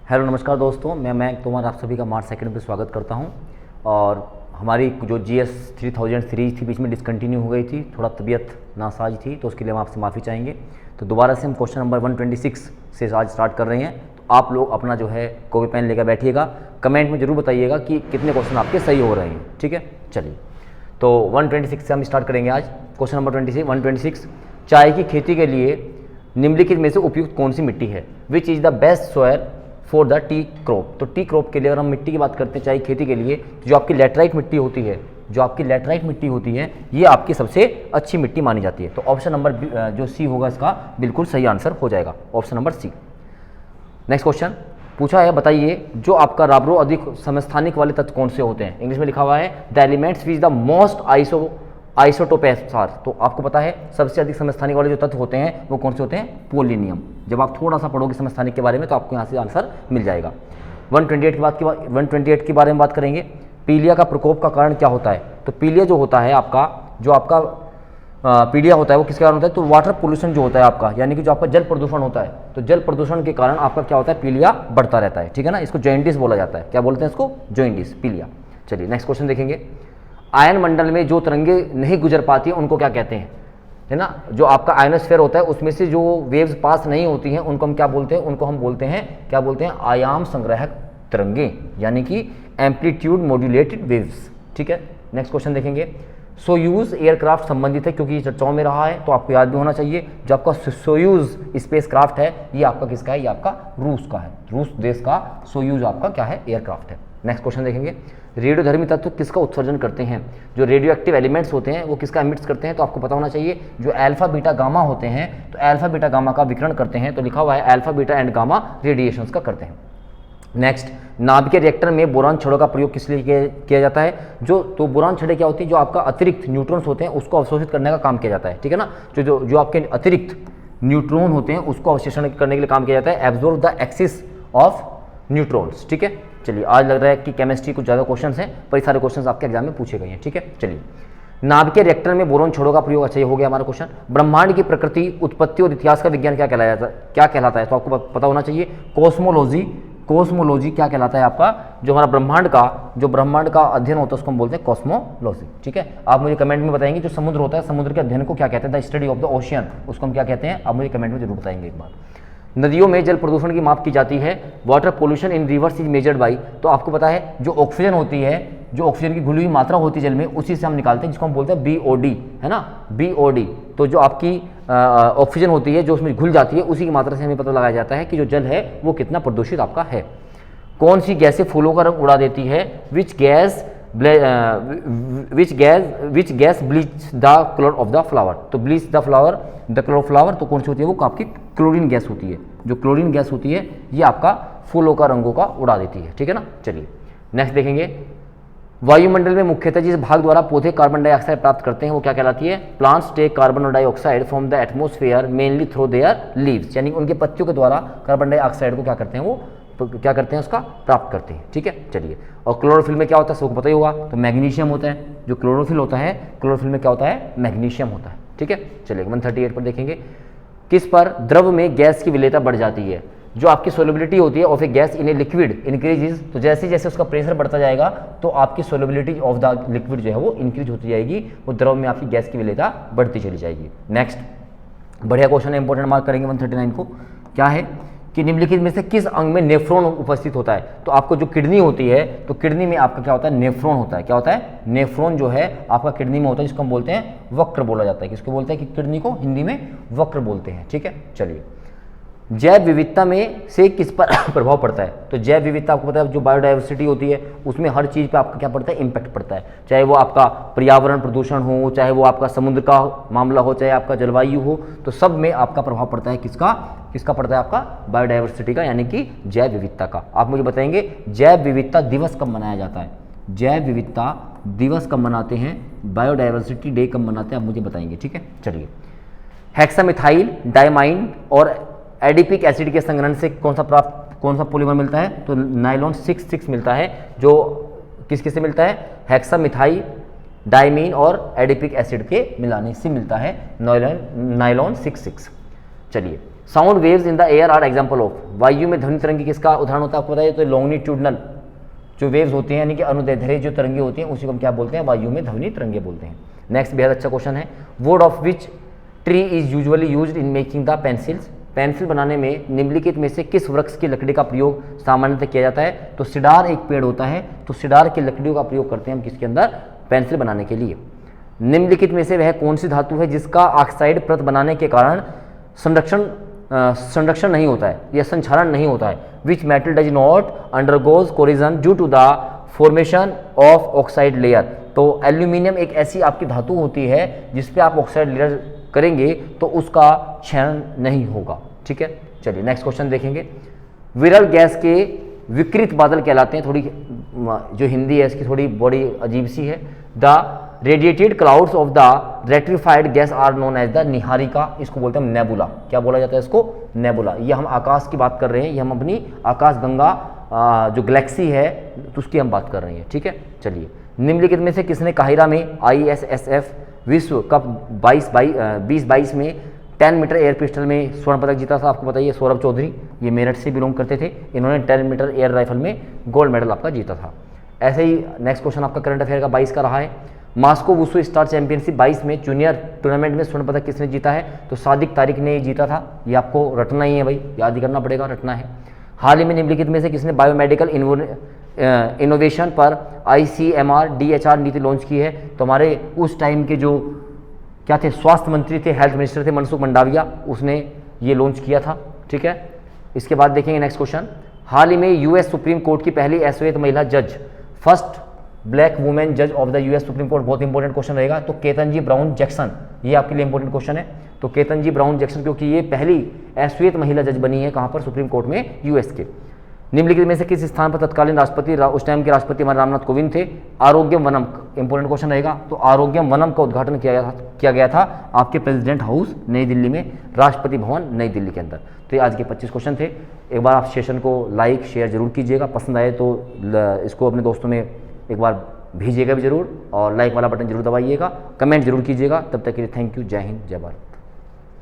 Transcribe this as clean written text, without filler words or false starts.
Hello नमस्कार दोस्तों, मैं तुम्हारा आप सभी का मार्च सेकंड पे स्वागत करता हूं। और हमारी जो GS 3000 सीरीज थी बीच में डिसकंटिन्यू हो गई थी, थोड़ा तबीयत नासाज थी, तो उसके लिए हम आपसे माफ़ी चाहेंगे। तो दोबारा से हम क्वेश्चन नंबर 126 से आज स्टार्ट कर रहे हैं। तो आप लोग अपना जो है कॉपी पेन लेकर बैठिएगा, कमेंट में ज़रूर बताइएगा कि कितने क्वेश्चन आपके सही हो रहे हैं। ठीक है, चलिए तो 126 से हम स्टार्ट करेंगे आज। क्वेश्चन नंबर 126, चाय की खेती के लिए निम्नलिखित में से उपयुक्त कौन सी मिट्टी है? Which is the best soil for the T crop? तो टी क्रॉप के लिए अगर हम मिट्टी की बात करते हैं चाय खेती के लिए, तो जो आपकी लैटराइट मिट्टी होती है, ये आपकी सबसे अच्छी मिट्टी मानी जाती है। तो ऑप्शन नंबर जो सी होगा इसका बिल्कुल सही आंसर हो जाएगा, option number C. Next question पूछा है, बताइए जो आपका राब्रो अधिक समस्थानिक वाले तत्व कौन से होते हैं? इंग्लिश में लिखा हुआ है the elements which the most isotopes are. तो आपको पता है सबसे अधिक समस्थानिक वाले जो तत्व होते हैं वो कौन से होते हैं? पोलिनियम। जब आप थोड़ा सा पढ़ोगे समस्थानिक के बारे में तो आपको यहाँ से आंसर मिल जाएगा। 128 के बारे में बात करेंगे। पीलिया का प्रकोप का कारण क्या होता है? तो पीलिया जो होता है आपका पीलिया होता है वो किसके कारण होता है? तो वाटर पोल्यूशन जो होता है आपका, यानी कि जो आपका जल प्रदूषण होता है, तो जल प्रदूषण के कारण आपका क्या होता है? पीलिया बढ़ता रहता है। ठीक है ना, इसको जॉइंटिस बोला जाता है। क्या बोलते हैं इसको? जॉइंटिस, पीलिया। चलिए नेक्स्ट क्वेश्चन देखेंगे। आयन मंडल में जो तरंगे नहीं गुजर पाती हैं उनको क्या कहते हैं? है ना, जो आपका आयनोस्फीयर होता है उसमें से जो वेव्स पास नहीं होती हैं उनको हम क्या बोलते हैं? उनको हम बोलते हैं क्या बोलते हैं? आयाम संग्राहक तरंगे, यानी कि एम्पलीट्यूड मॉड्यूलेटेड वेव्स। ठीक है, नेक्स्ट क्वेश्चन देखेंगे। सोयूज एयरक्राफ्ट संबंधित है क्योंकि ये चर्चाओं में रहा है, तो आपको याद भी होना चाहिए। जो आपका सोयूज स्पेस क्राफ्ट है ये आपका किसका है? ये आपका रूस का है। रूस देश का सोयूज आपका क्या है? एयरक्राफ्ट है। नेक्स्ट क्वेश्चन देखेंगे। रेडियोधर्मी तत्व किसका उत्सर्जन करते हैं? जो रेडियो एक्टिव एलिमेंट्स होते हैं वो किसका एमिट्स करते हैं? तो आपको पता होना चाहिए जो अल्फा बीटा गामा होते हैं, तो अल्फा बीटा गामा का विकिरण करते हैं। तो लिखा हुआ है alpha beta and gamma radiations का करते हैं। नेक्स्ट, नाभिकीय रिएक्टर में बोरान छड़ों का प्रयोग किस लिए किया जाता है? तो बोरान छड़े क्या होती है? जो आपका अतिरिक्त न्यूट्रॉन्स होते हैं उसको अवशोषित करने का काम किया जाता है। ठीक है ना, जो आपके अतिरिक्त न्यूट्रॉन होते हैं उसको अवशोषण करने के लिए काम किया जाता है, absorb the axis of neutrons. ठीक है, चलिए आज लग रहा है कि केमिस्ट्री कुछ ज़्यादा क्वेश्चंस हैं, पर सारे क्वेश्चंस आपके एग्जाम में पूछे गए हैं। ठीक है, चलिए नाभिकीय रिएक्टर में बोरॉन छड़ों का प्रयोग। अच्छा, ये हो गया हमारा क्वेश्चन। ब्रह्मांड की प्रकृति, उत्पत्ति और इतिहास का विज्ञान क्या कहलाता है? तो आपको पता होना चाहिए कॉस्मोलॉजी क्या कहलाता है आपका? जो हमारा ब्रह्मांड का अध्ययन होता है उसको हम बोलते हैं कॉस्मोलॉजी। ठीक है, आप मुझे कमेंट में बताएंगे जो समुद्र होता है, समुद्र के अध्ययन को क्या कहते हैं? The study of the ocean, उसको हम क्या कहते हैं? आप मुझे कमेंट में जरूर बताएंगे एक बार। नदियों में जल प्रदूषण की माप की जाती है। Water pollution in reverse is measured by. तो आपको पता है जो ऑक्सीजन होती है, जो ऑक्सीजन की घुली हुई मात्रा होती है जल में, उसी से हम निकालते हैं, जिसको हम बोलते हैं BOD, है ना, BOD। तो जो आपकी ऑक्सीजन होती है जो उसमें घुल जाती है, उसी की मात्रा से हमें पता लगाया जाता है कि जो जल है वो कितना प्रदूषित आपका है। कौन सी गैसें फूलों का रंग उड़ा देती है? Which gas bleach the colour of the flower? तो bleach the colour of flower तो कौन सी होती है? वो आपकी क्लोरीन गैस होती है। जो क्लोरीन गैस होती है ये आपका फूलों का रंगों का उड़ा देती है। ठीक है ना, चलिए नेक्स्ट देखेंगे। वायुमंडल में मुख्यतः जिस भाग द्वारा पौधे कार्बन डाइऑक्साइड प्राप्त करते हैं वो क्या कहलाती है? Plants take carbon dioxide from the atmosphere mainly through their leaves, यानी उनके पत्तियों के द्वारा कार्बन डाइऑक्साइड को क्या करते हैं? वो क्या करते हैं? उसका प्राप्त करते हैं। ठीक है, चलिए। और क्लोरोफिल में क्या होता है? सबको पता ही होगा, तो मैग्नीशियम होता है। जो क्लोरोफिल होता है, क्लोरोफिल में क्या होता है? मैग्नीशियम होता है। ठीक है, चलिए 138 पर देखेंगे। किस पर द्रव में गैस की विलेयता बढ़ जाती है? जो आपकी सोलिबिलिटी होती है of A gas in a liquid increases, तो जैसे जैसे उसका प्रेशर बढ़ता जाएगा तो आपकी सोलिबिलिटी ऑफ द लिक्विड जो है वो इंक्रीज होती जाएगी, वो द्रव में आपकी गैस की विलेयता बढ़ती चली जाएगी। नेक्स्ट बढ़िया क्वेश्चन है, इंपॉर्टेंट मार्क करेंगे 139 को। क्या है कि निम्नलिखित में से किस अंग में नेफ्रॉन उपस्थित होता है? तो आपको जो किडनी होती है, तो किडनी में आपका क्या होता है? नेफ्रॉन होता है। क्या होता है? नेफ्रॉन जो है आपका किडनी में होता है, जिसको हम बोलते हैं वक्र बोला जाता है। किसको बोलते हैं? कि किडनी को हिंदी में वक्र बोलते हैं। ठीक है, चलिए। जैव विविधता में से किस पर प्रभाव पड़ता है? तो जैव विविधता आपको पता है जो बायोडाइवर्सिटी होती है उसमें हर चीज़ पे आपका क्या पड़ता है? इम्पैक्ट पड़ता है। चाहे वो आपका पर्यावरण प्रदूषण हो, चाहे वो आपका समुद्र का मामला हो, चाहे आपका जलवायु हो, तो सब में आपका प्रभाव पड़ता है। किसका पड़ता है? आपका बायोडाइवर्सिटी का, यानी कि जैव विविधता का। आप मुझे बताएंगे जैव विविधता दिवस कब मनाया जाता है? जैव विविधता दिवस कब मनाते हैं? बायोडाइवर्सिटी डे कब मनाते हैं? आप मुझे बताएंगे। ठीक है, चलिए। हेक्सामिथाइल डायमाइन और एडिपिक एसिड के संग्रहण से कौन सा पॉलीमर मिलता है? तो नाइलॉन 6 मिलता है। जो किस से मिलता है? हेक्सामिथाइल डायमीन और एडिपिक एसिड के मिलाने से मिलता है नाइलॉन 6। चलिए sound waves in the air are example of, वायु में ध्वनि तरंगी किसका उदाहरण होता है आपको बताइए, तो लॉन्गिट्यूडनल जो वेव्स होती हैं यानी कि अनुदैर्ध्य जो तरंगे होती हैं उसी को हम क्या बोलते हैं, वायु में ध्वनि तरंगे बोलते हैं। नेक्स्ट बेहद अच्छा क्वेश्चन है, would of which tree is usually used in making the pencils, pencil बनाने में निम्नलिखित में से किस वृक्ष की लकड़ी का प्रयोग सामान्यतः किया जाता है, तो सिडार एक पेड़ होता है, तो सिडार की लकड़ियों का प्रयोग करते हैं हम किसके अंदर, पेंसिल बनाने के लिए। निम्नलिखित में से वह कौन सी धातु है जिसका ऑक्साइड परत बनाने के कारण संरक्षण नहीं होता है या संक्षारण नहीं होता है, which metal does not undergoes corrosion due to the formation of oxide layer, तो एल्यूमिनियम एक ऐसी आपकी धातु होती है जिसपे आप ऑक्साइड लेयर करेंगे तो उसका क्षरण नहीं होगा। ठीक है, चलिए नेक्स्ट क्वेश्चन देखेंगे। विरल गैस के विकृत बादल कहलाते हैं, थोड़ी जो हिंदी है इसकी थोड़ी बड़ी अजीब सी है। The radiated clouds of the rarefied gas are known as the निहारिका, इसको बोलते हैं नेबुला। क्या बोला जाता है इसको, नेबुला। ये हम आकाश की बात कर रहे हैं, ये हम अपनी आकाशगंगा जो गैलेक्सी है तो उसकी हम बात कर रहे हैं। ठीक है, चलिए निम्नलिखित में से किसने काहिरा में ISSF विश्व कप 2022 में 10 मीटर एयर पिस्टल में स्वर्ण पदक जीता था, आपको बताइए सौरभ चौधरी, ये मेरठ से बिलोंग करते थे, इन्होंने 10 मीटर एयर राइफल में गोल्ड मेडल आपका जीता था। ऐसे ही नेक्स्ट क्वेश्चन आपका करंट अफेयर का 22 का रहा है, मास्को वुशु स्टार चैंपियनशिप 22 में जूनियर टूर्नामेंट में स्वर्ण पदक किसने जीता है, तो सादिक तारिक ने जीता था। ये आपको रटना ही है भाई, याद ही करना पड़ेगा, रटना है। हाल ही में निम्नलिखित में से किसने बायोमेडिकल इनोवेशन पर ICMR DHR नीति लॉन्च की है, तो हमारे उस टाइम के जो क्या थे, स्वास्थ्य मंत्री थे, हेल्थ मिनिस्टर थे, मनसुख मंडाविया, उसने ये लॉन्च किया था। ठीक है, इसके बाद देखेंगे नेक्स्ट क्वेश्चन। हाल ही में US सुप्रीम कोर्ट की पहली अश्वेत महिला जज, फर्स्ट ब्लैक वुमेन जज of the US supreme court, बहुत इंपॉर्टेंट क्वेश्चन रहेगा, तो केतनजी ब्राउन जैक्सन, ये आपके लिए इंपॉर्टेंट क्वेश्चन है। तो केतनजी ब्राउन जैक्सन क्योंकि ये पहली अश्वेत महिला जज बनी है, कहाँ पर, सुप्रीम कोर्ट में, US के। निम्नलिखित में से किस स्थान पर तत्कालीन राष्ट्रपति, उस टाइम के राष्ट्रपति हमारे रामनाथ कोविंद थे, आरोग्यम वनम, इंपॉर्टेंट क्वेश्चन रहेगा, तो आरोग्यम वनम का उद्घाटन किया गया था आपके प्रेसिडेंट हाउस नई दिल्ली में, राष्ट्रपति भवन नई दिल्ली के अंदर। तो ये आज के 25 क्वेश्चन थे। एक बार आप सेशन को लाइक शेयर जरूर कीजिएगा, पसंद आए तो इसको अपने दोस्तों में एक बार भेजिएगा भी जरूर, और लाइक वाला बटन जरूर दबाइएगा, कमेंट जरूर कीजिएगा। तब तक के लिए थैंक यू, जय हिंद, जय भारत।